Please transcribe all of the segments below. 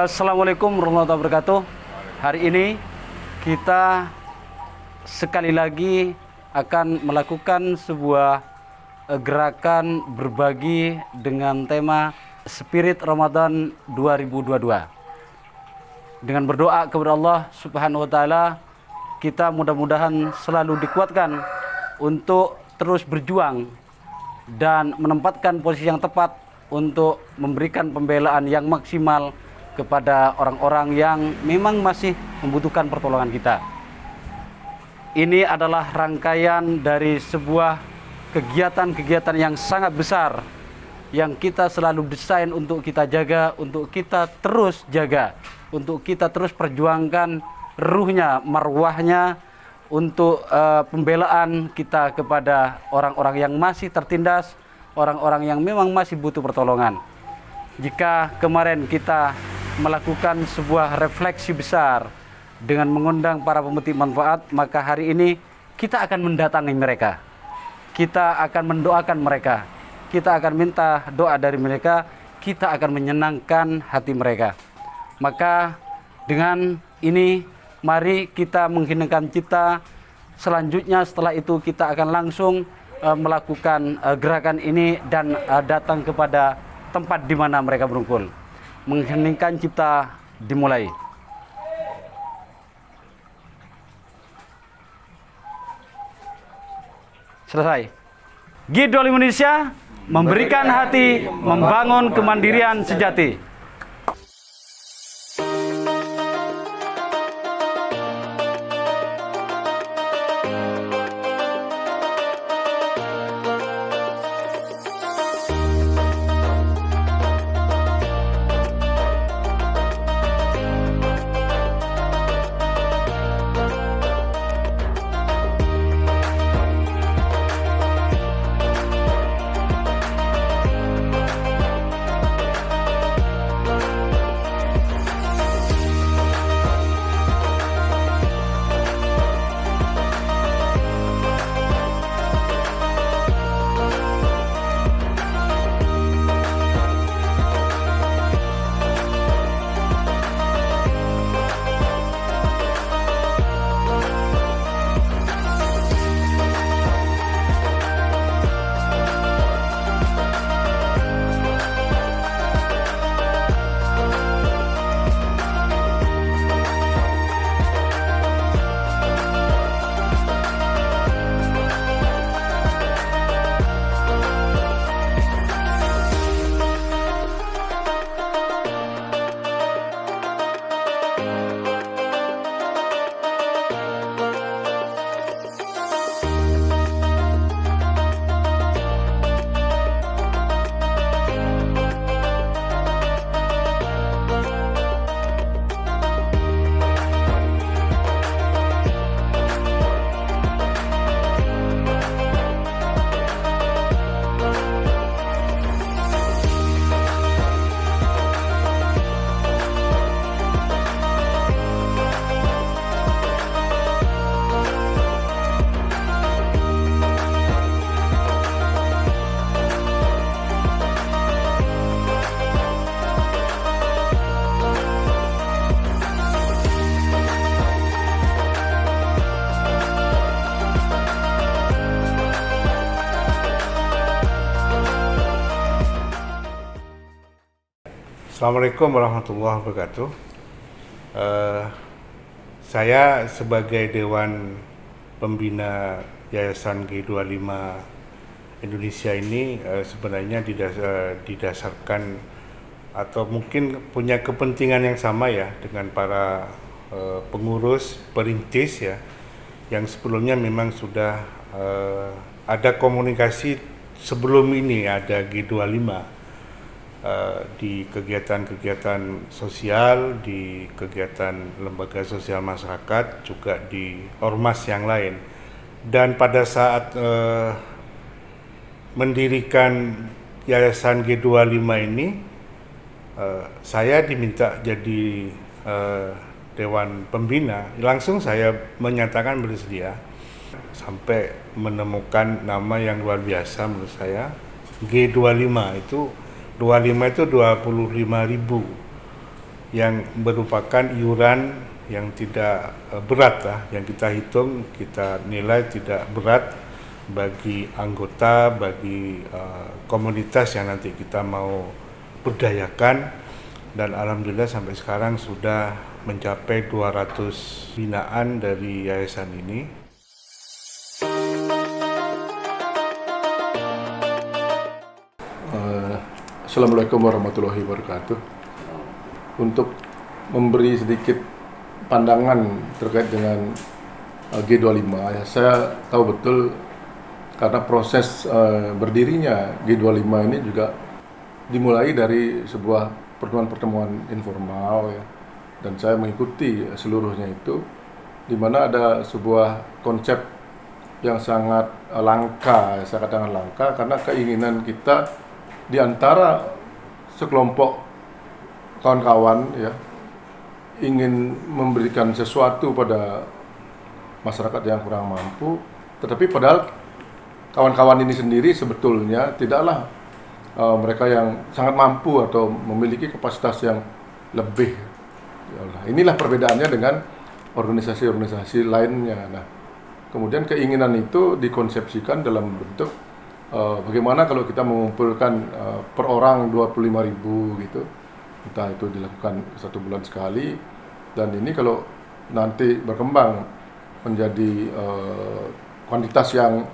Assalamualaikum warahmatullahi wabarakatuh. Hari ini kita sekali lagi akan melakukan sebuah gerakan berbagi dengan tema Spirit Ramadan 2022. Dengan berdoa kepada Allah Subhanahu wa taala, kita mudah-mudahan selalu dikuatkan untuk terus berjuang dan menempatkan posisi yang tepat untuk memberikan pembelaan yang maksimal kepada orang-orang yang memang masih membutuhkan pertolongan kita. Ini adalah rangkaian dari sebuah kegiatan-kegiatan yang sangat besar yang kita selalu desain untuk kita jaga, untuk kita terus jaga, untuk kita terus perjuangkan ruhnya, marwahnya, untuk pembelaan kita kepada orang-orang yang masih tertindas, orang-orang yang memang masih butuh pertolongan. Jika kemarin kita melakukan sebuah refleksi besar dengan mengundang para pemetik manfaat, maka hari ini kita akan mendatangi mereka. Kita akan mendoakan mereka. Kita akan minta doa dari mereka. Kita akan menyenangkan hati mereka. Maka dengan ini mari kita mengheningkan cipta. Selanjutnya setelah itu kita akan langsung melakukan gerakan ini dan datang kepada tempat di mana mereka berkumpul. Mengheningkan cipta dimulai. Selesai. G20 Indonesia memberikan hati, membangun kemandirian sejati. Assalamualaikum warahmatullahi wabarakatuh. Saya sebagai Dewan Pembina Yayasan G25 Indonesia ini sebenarnya didasarkan atau mungkin punya kepentingan yang sama ya dengan para pengurus perintis ya, yang sebelumnya memang sudah ada komunikasi sebelum ini ada G25. Di kegiatan-kegiatan sosial, di kegiatan lembaga sosial masyarakat, juga di ormas yang lain. Dan pada saat mendirikan Yayasan G25 ini, saya diminta jadi Dewan Pembina. Langsung saya menyatakan bersedia, sampai menemukan nama yang luar biasa menurut saya, G25 itu 25 itu 25.000 yang merupakan iuran yang tidak berat lah, yang kita hitung, kita nilai tidak berat bagi anggota, bagi komunitas yang nanti kita mau berdayakan. Dan alhamdulillah sampai sekarang sudah mencapai 200 binaan dari yayasan ini. Assalamualaikum warahmatullahi wabarakatuh. Untuk memberi sedikit pandangan terkait dengan G25, ya, saya tahu betul karena proses berdirinya G25 ini juga dimulai dari sebuah pertemuan-pertemuan informal, ya, dan saya mengikuti seluruhnya itu, di mana ada sebuah konsep yang sangat langka, saya katakan langka, karena keinginan kita di antara sekelompok kawan-kawan, ya, ingin memberikan sesuatu pada masyarakat yang kurang mampu, tetapi padahal kawan-kawan ini sendiri sebetulnya tidaklah mereka yang sangat mampu atau memiliki kapasitas yang lebih. Inilah perbedaannya dengan organisasi-organisasi lainnya. Nah, kemudian keinginan itu dikonsepsikan dalam bentuk bagaimana kalau kita mengumpulkan per orang 25.000 gitu, entah itu dilakukan 1 bulan sekali, dan ini kalau nanti berkembang menjadi kuantitas yang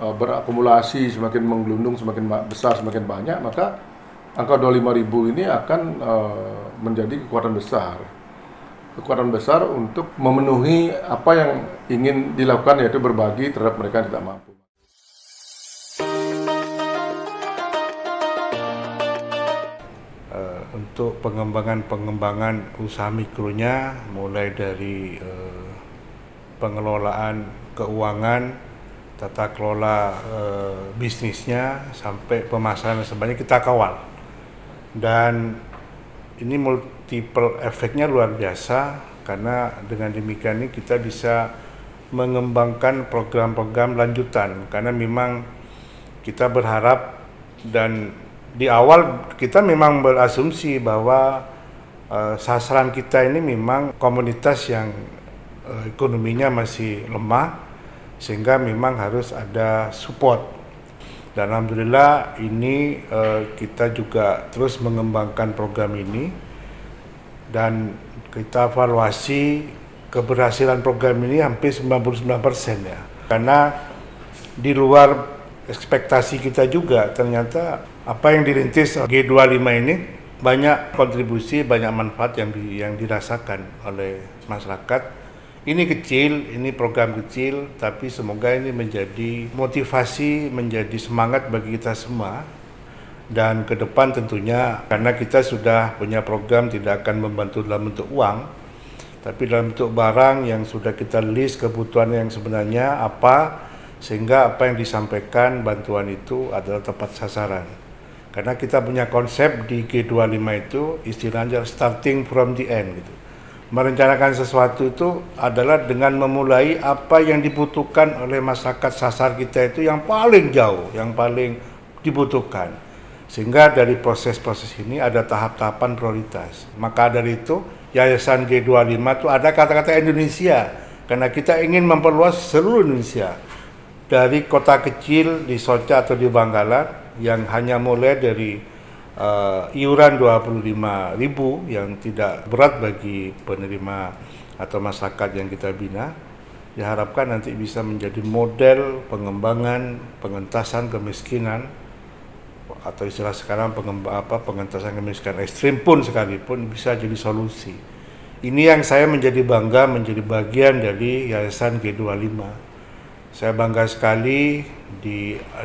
berakumulasi, semakin menggelundung, semakin besar, semakin banyak, maka angka 25.000 ini akan menjadi kekuatan besar untuk memenuhi apa yang ingin dilakukan, yaitu berbagi terhadap mereka yang tidak mampu. Untuk pengembangan usaha mikronya, mulai dari pengelolaan keuangan, tata kelola bisnisnya, sampai pemasaran sebanyak kita kawal. Dan ini multiple efeknya luar biasa, karena dengan demikian ini kita bisa mengembangkan program-program lanjutan, karena memang kita berharap, dan di awal kita memang berasumsi bahwa sasaran kita ini memang komunitas yang ekonominya masih lemah, sehingga memang harus ada support. Dan alhamdulillah ini kita juga terus mengembangkan program ini, dan kita evaluasi keberhasilan program ini hampir 99% ya. Karena di luar ekspektasi kita juga, ternyata apa yang dirintis G25 ini banyak kontribusi, banyak manfaat yang dirasakan oleh masyarakat. Ini kecil, ini program kecil, tapi semoga ini menjadi motivasi, menjadi semangat bagi kita semua. Dan ke depan tentunya, karena kita sudah punya program, tidak akan membantu dalam bentuk uang, tapi dalam bentuk barang yang sudah kita list kebutuhan yang sebenarnya apa, sehingga apa yang disampaikan bantuan itu adalah tepat sasaran. Karena kita punya konsep di G25 itu, istilahnya starting from the end gitu. Merencanakan sesuatu itu adalah dengan memulai apa yang dibutuhkan oleh masyarakat sasar kita itu yang paling jauh, yang paling dibutuhkan. Sehingga dari proses-proses ini ada tahap-tahapan prioritas. Maka dari itu, Yayasan G25 itu ada kata-kata Indonesia, karena kita ingin memperluas seluruh Indonesia. Dari kota kecil di Soca atau di Bangkalan, yang hanya mulai dari iuran 25.000 yang tidak berat bagi penerima atau masyarakat yang kita bina, diharapkan nanti bisa menjadi model pengembangan pengentasan kemiskinan, atau istilah sekarang pengentasan kemiskinan ekstrim pun sekalipun bisa jadi solusi. Ini yang saya menjadi bangga menjadi bagian dari Yayasan G25. Saya bangga sekali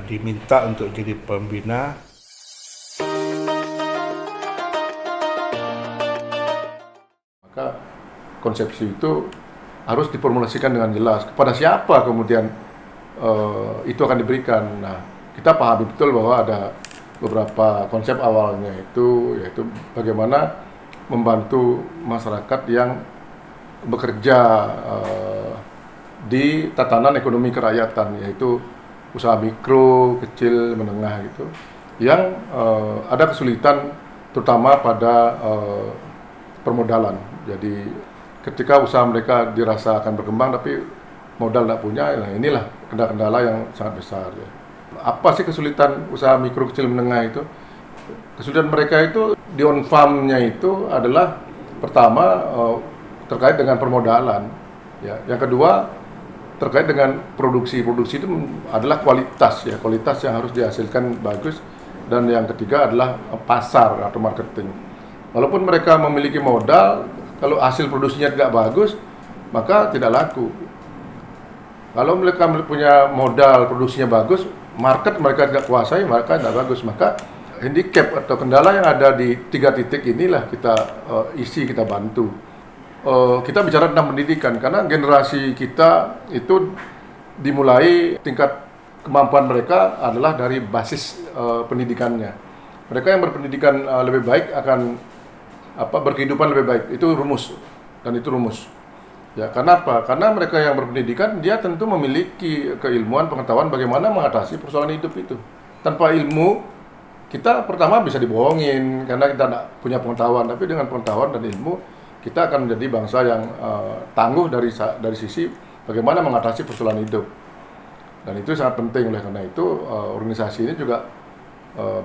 diminta untuk jadi pembina. Maka konsepsi itu harus diformulasikan dengan jelas kepada siapa kemudian itu akan diberikan. Nah, kita pahami betul bahwa ada beberapa konsep awalnya itu, yaitu bagaimana membantu masyarakat yang bekerja di tatanan ekonomi kerakyatan, yaitu usaha mikro, kecil, menengah gitu, yang ada kesulitan terutama pada permodalan. Jadi ketika usaha mereka dirasa akan berkembang tapi modal tidak punya, nah inilah kendala-kendala yang sangat besar. Ya. Apa sih kesulitan usaha mikro kecil menengah itu? Kesulitan mereka itu di on farm-nya itu adalah pertama terkait dengan permodalan. Ya. Yang kedua terkait dengan produksi itu adalah kualitas ya, kualitas yang harus dihasilkan bagus, dan yang ketiga adalah pasar atau marketing. Walaupun mereka memiliki modal, kalau hasil produksinya tidak bagus maka tidak laku. Kalau mereka punya modal, produksinya bagus, market mereka tidak kuasai, maka tidak bagus. Maka handicap atau kendala yang ada di 3 titik inilah kita kita bantu. Kita bicara tentang pendidikan, karena generasi kita itu dimulai tingkat kemampuan mereka adalah dari basis pendidikannya. Mereka yang berpendidikan lebih baik akan berkehidupan lebih baik. Itu rumus, dan itu rumus. Ya, karena apa? Karena mereka yang berpendidikan dia tentu memiliki keilmuan, pengetahuan bagaimana mengatasi persoalan hidup itu. Tanpa ilmu kita pertama bisa dibohongin karena kita tidak punya pengetahuan, tapi dengan pengetahuan dan ilmu kita akan menjadi bangsa yang tangguh dari sisi bagaimana mengatasi persoalan hidup. Dan itu sangat penting. Oleh karena itu organisasi ini juga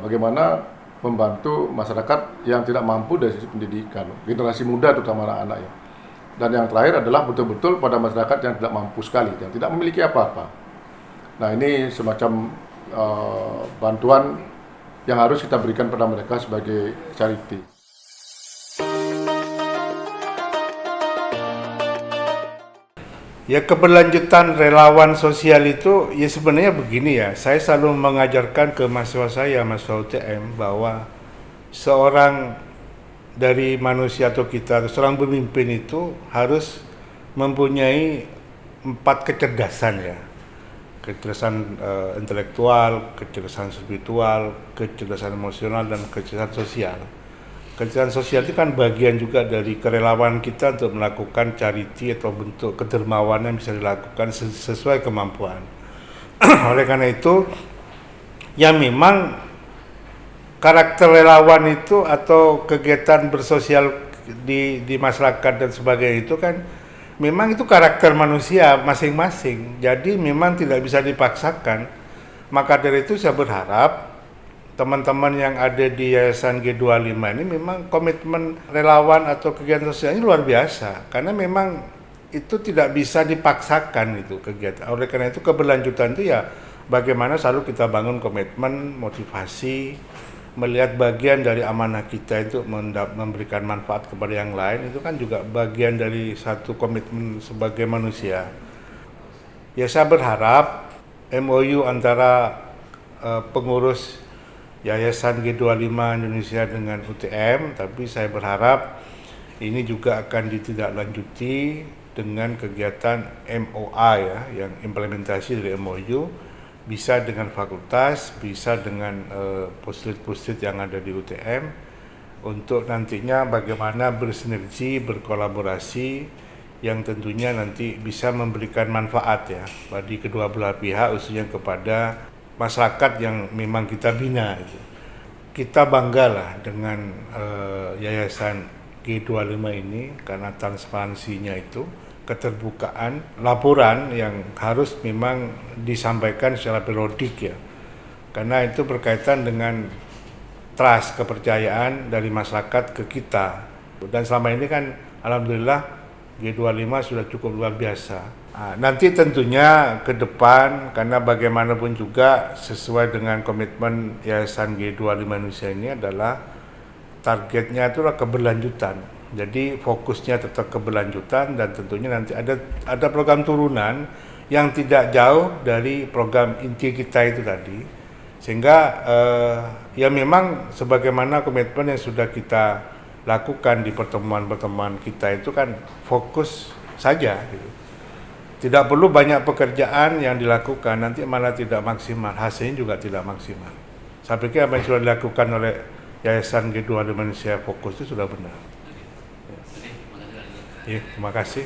bagaimana membantu masyarakat yang tidak mampu dari sisi pendidikan, generasi muda terutama anak-anak ya. Dan yang terakhir adalah betul-betul pada masyarakat yang tidak mampu sekali, yang tidak memiliki apa-apa. Nah, ini semacam bantuan yang harus kita berikan pada mereka sebagai charity. Ya, keberlanjutan relawan sosial itu ya sebenarnya begini ya. Saya selalu mengajarkan ke mahasiswa saya, mahasiswa UTM, bahwa seorang dari manusia atau kita, seorang pemimpin itu harus mempunyai 4 kecerdasan ya. Kecerdasan intelektual, kecerdasan spiritual, kecerdasan emosional, dan kecerdasan sosial. Kecerdasan sosial itu kan bagian juga dari kerelawan kita untuk melakukan charity atau bentuk kedermawanan yang bisa dilakukan sesuai kemampuan. Oleh karena itu, ya memang karakter relawan itu atau kegiatan bersosial di masyarakat dan sebagainya itu kan memang itu karakter manusia masing-masing. Jadi memang tidak bisa dipaksakan. Maka dari itu saya berharap teman-teman yang ada di Yayasan G25 ini memang komitmen relawan atau kegiatan sosialnya luar biasa, karena memang itu tidak bisa dipaksakan itu kegiatan. Oleh karena itu keberlanjutan itu ya bagaimana selalu kita bangun komitmen, motivasi, melihat bagian dari amanah kita itu memberikan manfaat kepada yang lain, itu kan juga bagian dari satu komitmen sebagai manusia. Ya, saya berharap MOU antara pengurus Yayasan G25 Indonesia dengan UTM, tapi saya berharap ini juga akan ditindaklanjuti dengan kegiatan MOA ya, yang implementasi dari MOU, bisa dengan fakultas, bisa dengan puslit-puslit yang ada di UTM, untuk nantinya bagaimana bersinergi, berkolaborasi, yang tentunya nanti bisa memberikan manfaat ya bagi kedua belah pihak, khususnya kepada masyarakat yang memang kita bina. Kita banggalah dengan Yayasan G25 ini karena transparansinya itu, keterbukaan, laporan yang harus memang disampaikan secara periodik ya. Karena itu berkaitan dengan trust, kepercayaan dari masyarakat ke kita. Dan selama ini kan alhamdulillah G25 sudah cukup luar biasa. Nah, nanti tentunya ke depan, karena bagaimanapun juga sesuai dengan komitmen Yayasan G25 Indonesia ini adalah targetnya itulah keberlanjutan. Jadi fokusnya tetap keberlanjutan, dan tentunya nanti ada program turunan yang tidak jauh dari program inti kita itu tadi. Sehingga ya memang sebagaimana komitmen yang sudah kita lakukan di pertemuan-pertemuan kita itu kan fokus saja gitu. Tidak perlu banyak pekerjaan yang dilakukan, nanti malah tidak maksimal, hasilnya juga tidak maksimal. Saya pikir apa yang sudah dilakukan oleh Yayasan G25 Indonesia fokus itu sudah benar. Ya, terima kasih.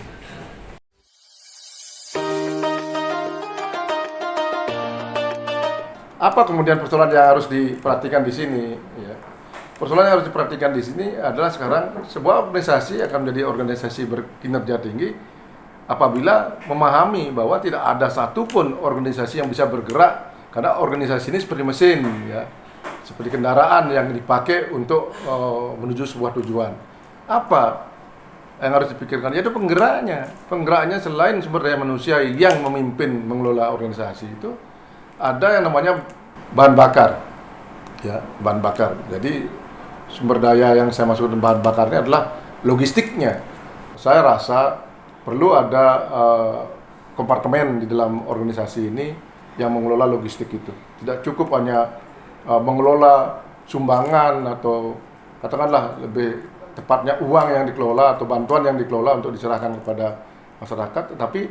Apa kemudian persoalan yang harus diperhatikan di sini? Ya. persoalan yang harus diperhatikan di sini adalah sekarang sebuah organisasi akan menjadi organisasi berkinerja tinggi apabila memahami bahwa tidak ada satupun organisasi yang bisa bergerak, karena organisasi ini seperti mesin, ya, seperti kendaraan yang dipakai untuk menuju sebuah tujuan. Apa yang harus dipikirkan? Yaitu penggeraknya. Penggeraknya selain sumber daya manusia yang memimpin mengelola organisasi itu, ada yang namanya bahan bakar, ya, bahan bakar. Jadi sumber daya yang saya maksudkan bahan bakarnya adalah logistiknya. Saya rasa perlu ada kompartemen di dalam organisasi ini yang mengelola logistik itu. Tidak cukup hanya mengelola sumbangan atau katakanlah lebih tepatnya uang yang dikelola atau bantuan yang dikelola untuk diserahkan kepada masyarakat, tetapi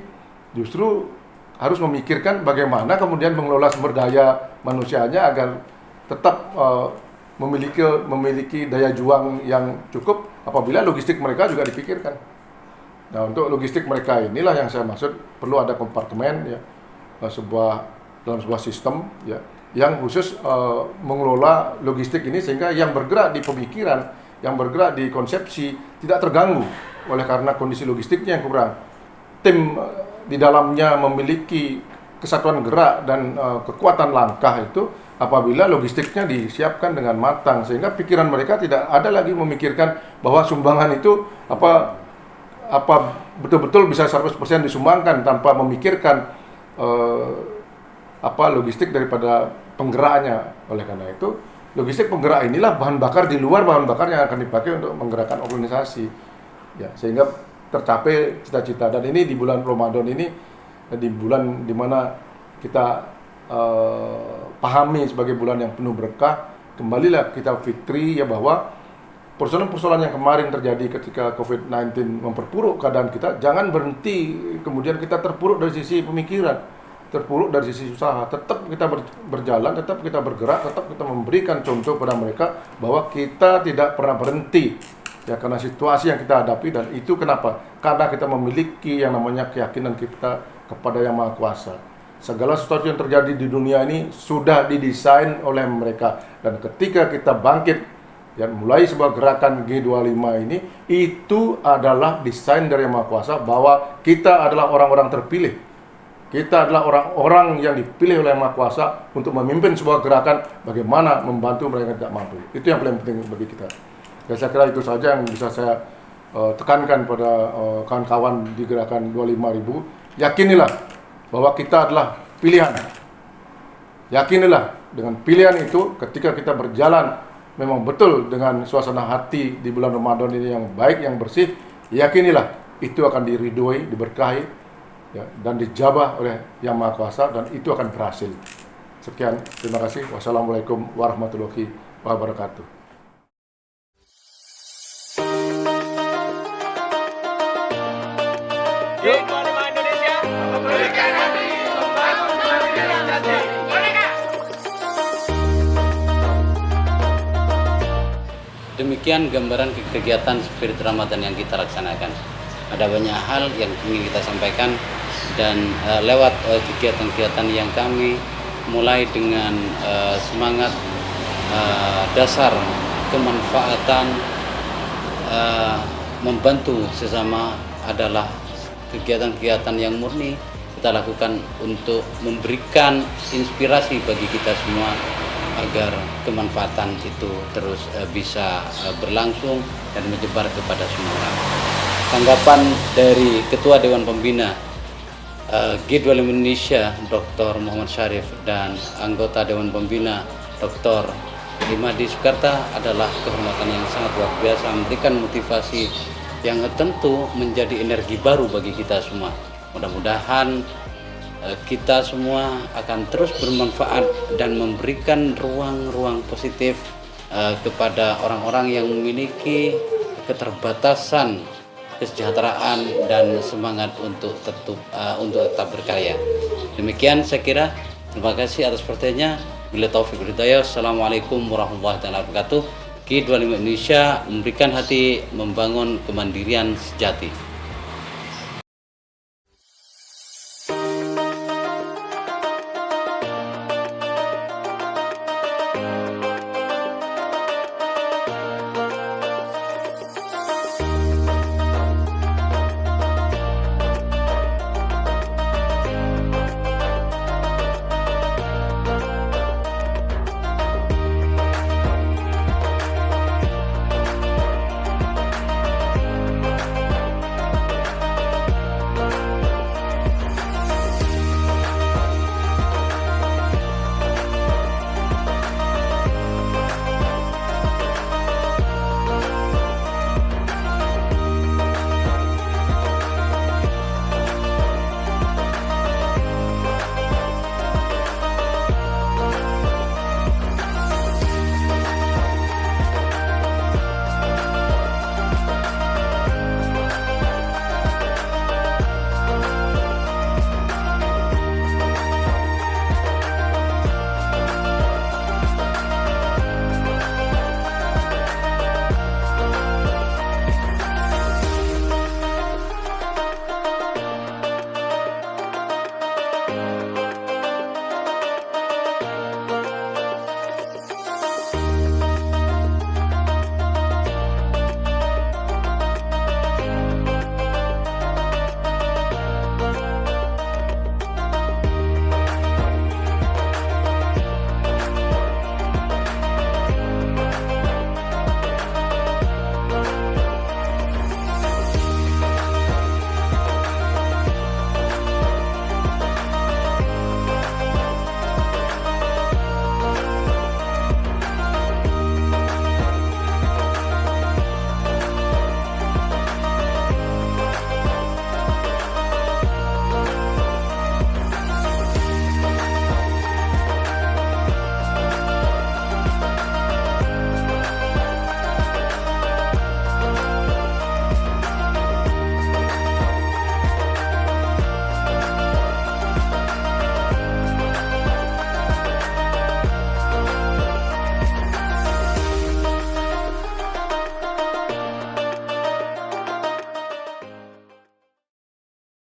justru harus memikirkan bagaimana kemudian mengelola sumber daya manusianya agar tetap memiliki daya juang yang cukup apabila logistik mereka juga dipikirkan. Nah, untuk logistik mereka inilah yang saya maksud perlu ada kompartemen, ya, dalam sebuah sistem, ya, yang khusus mengelola logistik ini sehingga yang bergerak di pemikiran, yang bergerak di konsepsi tidak terganggu oleh karena kondisi logistiknya yang kurang. Tim di dalamnya memiliki kesatuan gerak dan kekuatan langkah itu apabila logistiknya disiapkan dengan matang sehingga pikiran mereka tidak ada lagi memikirkan bahwa sumbangan itu betul-betul bisa 100% disumbangkan tanpa memikirkan logistik daripada penggeraknya. Oleh karena itu logistik penggerak inilah bahan bakar di luar bahan bakar yang akan dipakai untuk menggerakkan organisasi, ya, sehingga tercapai cita-cita. Dan ini di bulan Ramadan ini, di bulan dimana kita pahami sebagai bulan yang penuh berkah, kembalilah kita fitri, ya, bahwa persoalan-persoalan yang kemarin terjadi ketika COVID-19 memperburuk keadaan kita, jangan berhenti kemudian kita terpuruk dari sisi pemikiran, terpuruk dari sisi usaha. Tetap kita berjalan, tetap kita bergerak, tetap kita memberikan contoh pada mereka bahwa kita tidak pernah berhenti, ya, karena situasi yang kita hadapi. Dan itu kenapa? Karena kita memiliki yang namanya keyakinan kita kepada Yang Maha Kuasa. Segala sesuatu yang terjadi di dunia ini sudah didesain oleh mereka, dan ketika kita bangkit dan mulai sebuah gerakan G25 ini, itu adalah desain dari Yang Maha Kuasa bahwa kita adalah orang-orang terpilih. Kita adalah orang-orang yang dipilih oleh Yang Maha Kuasa untuk memimpin sebuah gerakan bagaimana membantu mereka yang tidak mampu. Itu yang paling penting bagi kita. Dan saya kira itu saja yang bisa saya tekankan pada kawan-kawan di gerakan 25.000. Yakinilah bahwa kita adalah pilihan. Yakinilah dengan pilihan itu ketika kita berjalan memang betul dengan suasana hati di bulan Ramadan ini yang baik, yang bersih, yakinilah itu akan diridhoi, diberkahi, ya, dan dijabah oleh Yang Maha Kuasa, dan itu akan berhasil. Sekian, terima kasih. Wassalamualaikum warahmatullahi wabarakatuh. G25 Indonesia, berikan hati, membangun kemandirian jati. Merdeka! Demikian gambaran kegiatan Spirit Ramadan yang kita laksanakan. Ada banyak hal yang ingin kita sampaikan, dan lewat kegiatan-kegiatan yang kami mulai dengan semangat dasar kemanfaatan membantu sesama adalah kegiatan-kegiatan yang murni kita lakukan untuk memberikan inspirasi bagi kita semua agar kemanfaatan itu terus bisa berlangsung dan menyebar kepada semua orang. Tanggapan dari Ketua Dewan Pembina G25 Indonesia Dr. Muhammad Syarif dan anggota Dewan Pembina Dr. Imadi Sukarta adalah kehormatan yang sangat luar biasa, memberikan motivasi yang tentu menjadi energi baru bagi kita semua. Mudah-mudahan kita semua akan terus bermanfaat dan memberikan ruang-ruang positif kepada orang-orang yang memiliki keterbatasan kesejahteraan dan semangat untuk tetap berkarya. Demikian saya kira. Terima kasih atas perhatiannya. Bila taufik wal hidayah. Assalamualaikum warahmatullahi wabarakatuh. G25 Indonesia memberikan hati membangun kemandirian sejati.